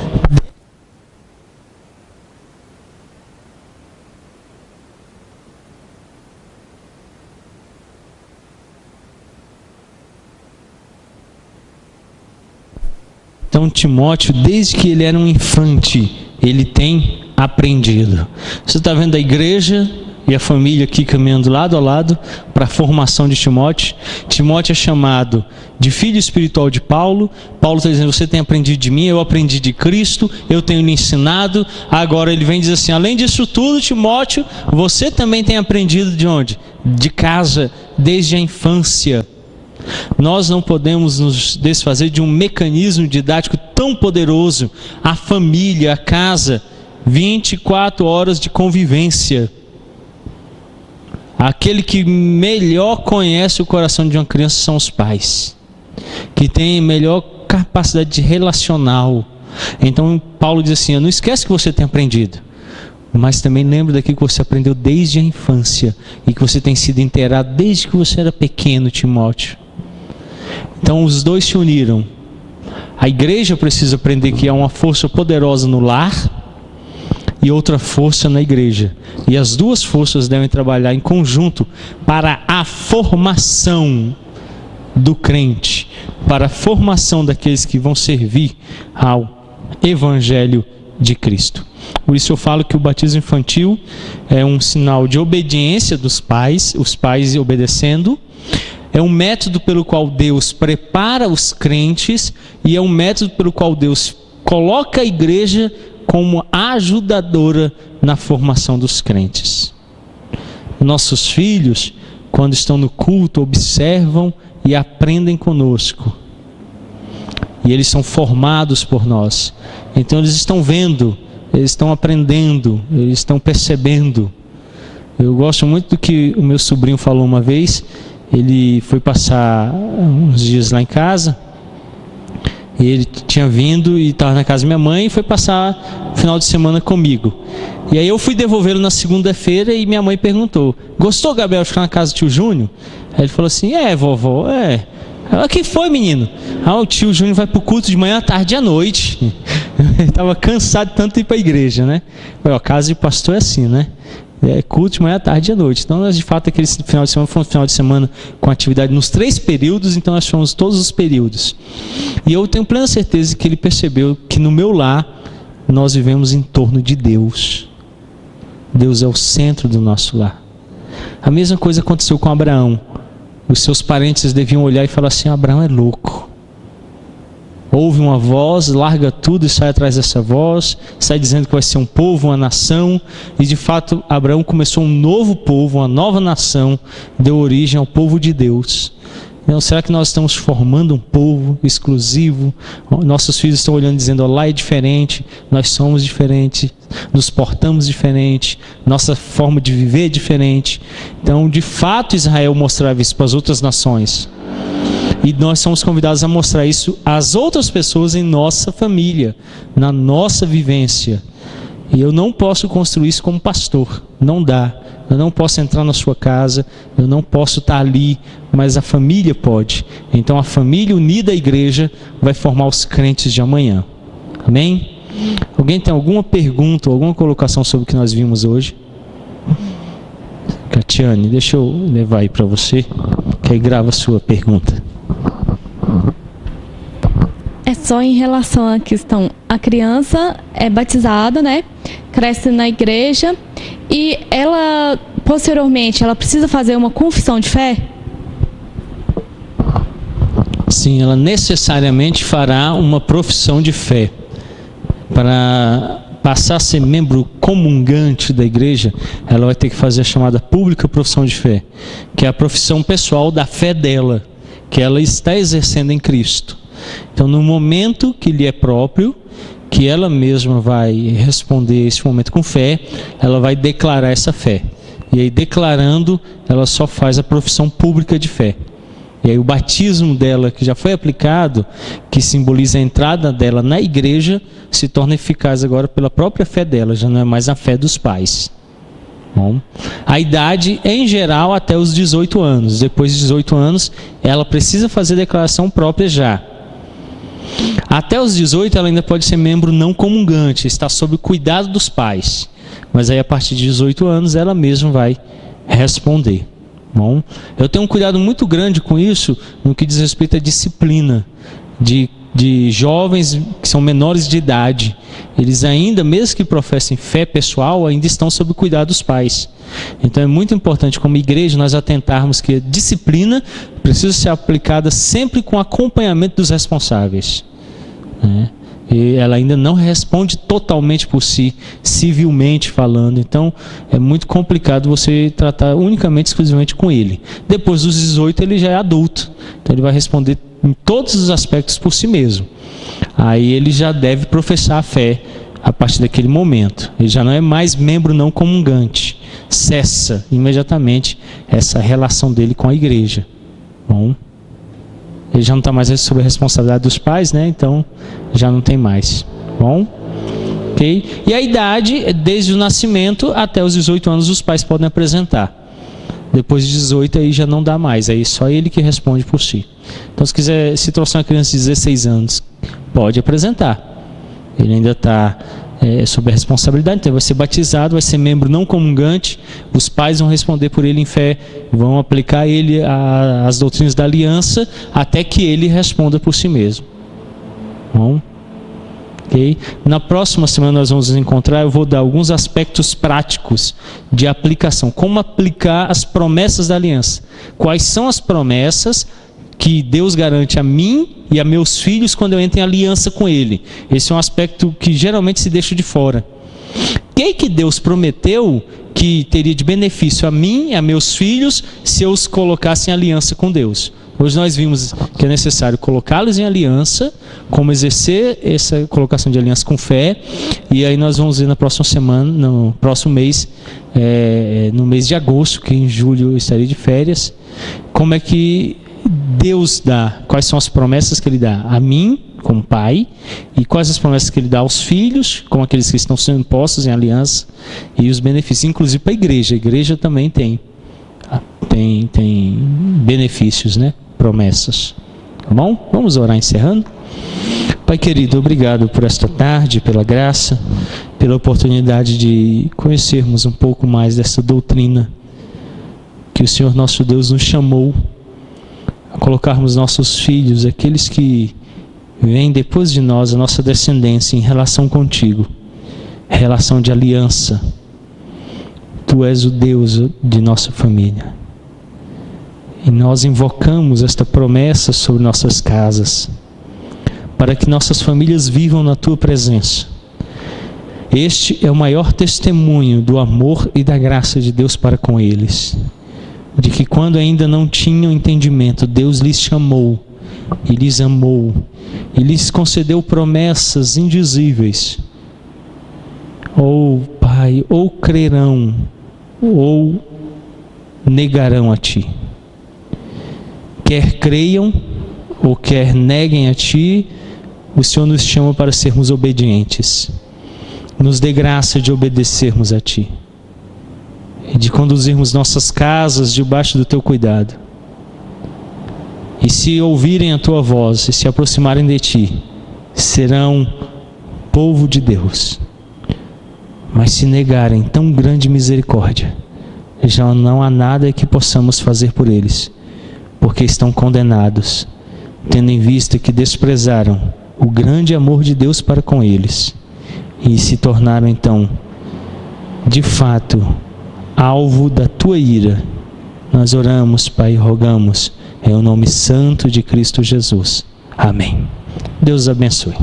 Speaker 1: Timóteo, desde que ele era um infante, ele tem aprendido. Você está vendo a igreja e a família aqui caminhando lado a lado para a formação de Timóteo. Timóteo é chamado de filho espiritual de Paulo. Paulo está dizendo, você tem aprendido de mim, eu aprendi de Cristo, eu tenho lhe ensinado. Agora ele vem dizer assim, além disso tudo, Timóteo, você também tem aprendido de onde? De casa, desde a infância. Nós não podemos nos desfazer de um mecanismo didático tão poderoso, a família, a casa, 24 horas de convivência. Aquele que melhor conhece o coração de uma criança são os pais, que têm melhor capacidade relacional. Então Paulo diz assim, não esquece que você tem aprendido, mas também lembra daquilo que você aprendeu desde a infância e que você tem sido inteirado desde que você era pequeno, Timóteo. Então os dois se uniram. A igreja precisa aprender que há uma força poderosa no lar e outra força na igreja. E as duas forças devem trabalhar em conjunto para a formação do crente, para a formação daqueles que vão servir ao Evangelho de Cristo. Por isso eu falo que o batismo infantil é um sinal de obediência dos pais, os pais obedecendo. É um método pelo qual Deus prepara os crentes e é um método pelo qual Deus coloca a igreja como ajudadora na formação dos crentes. Nossos filhos, quando estão no culto, observam e aprendem conosco. E eles são formados por nós. Então eles estão vendo, eles estão aprendendo, eles estão percebendo. Eu gosto muito do que o meu sobrinho falou uma vez. Ele foi passar uns dias lá em casa. Ele tinha vindo e estava na casa da minha mãe e foi passar o final de semana comigo. E aí eu fui devolvê-lo na segunda-feira e minha mãe perguntou, gostou, Gabriel, de ficar na casa do tio Júnior? Aí ele falou assim, vovó, Ela, que foi, menino? O tio Júnior vai para o culto de manhã, à tarde e à noite. Ele estava cansado de tanto ir para a igreja, né? A casa de pastor é assim, né? Culto de manhã, à tarde e à noite. Então nós, de fato, aquele final de semana foi um final de semana com atividade nos 3 períodos, então nós fomos todos os períodos. E eu tenho plena certeza que ele percebeu que no meu lar nós vivemos em torno de Deus. Deus é o centro do nosso lar. A mesma coisa aconteceu com Abraão. Os seus parentes deviam olhar e falar assim, Abraão é louco. Ouve uma voz, larga tudo e sai atrás dessa voz, sai dizendo que vai ser um povo, uma nação, e de fato Abraão começou um novo povo, uma nova nação, deu origem ao povo de Deus. Então, será que nós estamos formando um povo exclusivo? Nossos filhos estão olhando dizendo, lá é diferente, nós somos diferentes, nos portamos diferente, nossa forma de viver é diferente. Então, de fato, Israel mostrava isso para as outras nações. E nós somos convidados a mostrar isso às outras pessoas em nossa família, na nossa vivência. E eu não posso construir isso como pastor, não dá. Eu não posso entrar na sua casa, eu não posso estar ali, mas a família pode. Então a família unida à igreja vai formar os crentes de amanhã. Amém? Alguém tem alguma pergunta, alguma colocação sobre o que nós vimos hoje? Catiane, deixa eu levar aí para você, que aí grava a sua pergunta.
Speaker 4: É só em relação à questão, a criança é batizada, né? Cresce na igreja e ela, posteriormente, ela precisa fazer uma confissão de fé?
Speaker 1: Sim, ela necessariamente fará uma profissão de fé. Para passar a ser membro comungante da igreja, ela vai ter que fazer a chamada pública profissão de fé, que é a profissão pessoal da fé dela, que ela está exercendo em Cristo. Então, no momento que lhe é próprio, que ela mesma vai responder esse momento com fé, ela vai declarar essa fé. E aí, declarando, ela só faz a profissão pública de fé. E aí o batismo dela, que já foi aplicado, que simboliza a entrada dela na igreja, se torna eficaz agora pela própria fé dela, já não é mais a fé dos pais. Bom, a idade é em geral até os 18 anos. Depois de 18 anos, ela precisa fazer declaração própria já. Até os 18 ela ainda pode ser membro não comungante, está sob o cuidado dos pais. Mas aí a partir de 18 anos ela mesma vai responder. Bom, eu tenho um cuidado muito grande com isso no que diz respeito à disciplina de jovens que são menores de idade. Eles ainda, mesmo que professem fé pessoal, ainda estão sob o cuidado dos pais. Então é muito importante como igreja nós atentarmos que a disciplina precisa ser aplicada sempre com acompanhamento dos responsáveis, né? E ela ainda não responde totalmente por si, civilmente falando. Então é muito complicado você tratar unicamente, exclusivamente com ele. Depois dos 18 ele já é adulto, então ele vai responder em todos os aspectos por si mesmo. Aí ele já deve professar a fé a partir daquele momento. Ele já não é mais membro não comungante. Cessa imediatamente essa relação dele com a igreja. Bom, ele já não está mais sob a responsabilidade dos pais, né? Então já não tem mais. Bom, ok? E a idade, desde o nascimento até os 18 anos, os pais podem apresentar. Depois de 18 aí já não dá mais, aí só ele que responde por si. Então se trouxer uma criança de 16 anos, pode apresentar. Ele ainda está sob a responsabilidade, então vai ser batizado, vai ser membro não comungante, os pais vão responder por ele em fé, vão aplicar a ele as doutrinas da aliança, até que ele responda por si mesmo. Bom? Okay? Na próxima semana nós vamos nos encontrar, eu vou dar alguns aspectos práticos de aplicação, como aplicar as promessas da aliança. Quais são as promessas que Deus garante a mim e a meus filhos quando eu entro em aliança com Ele? Esse é um aspecto que geralmente se deixa de fora. O que Deus prometeu que teria de benefício a mim e a meus filhos se eu os colocasse em aliança com Deus? Hoje nós vimos que é necessário colocá-los em aliança, como exercer essa colocação de aliança com fé, e aí nós vamos ver na próxima semana, no próximo mês, no mês de agosto, que em julho eu estarei de férias, como é que Deus dá, quais são as promessas que Ele dá a mim, como pai, e quais as promessas que Ele dá aos filhos, como aqueles que estão sendo postos em aliança, e os benefícios, inclusive para a igreja também tem benefícios, né? Promessas. Tá bom? Vamos orar encerrando. Pai querido, obrigado por esta tarde, pela graça, pela oportunidade de conhecermos um pouco mais dessa doutrina que o Senhor nosso Deus nos chamou a colocarmos nossos filhos, aqueles que vêm depois de nós, a nossa descendência, em relação contigo, relação de aliança. Tu és o Deus de nossa família. E nós invocamos esta promessa sobre nossas casas, para que nossas famílias vivam na Tua presença. Este é o maior testemunho do amor e da graça de Deus para com eles. De que quando ainda não tinham entendimento, Deus lhes chamou e lhes amou e lhes concedeu promessas indizíveis. Ou, Pai, ou crerão, ou negarão a Ti. Quer creiam, ou quer neguem a Ti, o Senhor nos chama para sermos obedientes. Nos dê graça de obedecermos a Ti. E de conduzirmos nossas casas debaixo do Teu cuidado. E se ouvirem a Tua voz e se aproximarem de Ti, serão povo de Deus. Mas se negarem tão grande misericórdia, já não há nada que possamos fazer por eles, porque estão condenados, tendo em vista que desprezaram o grande amor de Deus para com eles, e se tornaram então, de fato, alvo da Tua ira. Nós oramos, Pai, e rogamos, em o nome santo de Cristo Jesus. Amém. Deus abençoe.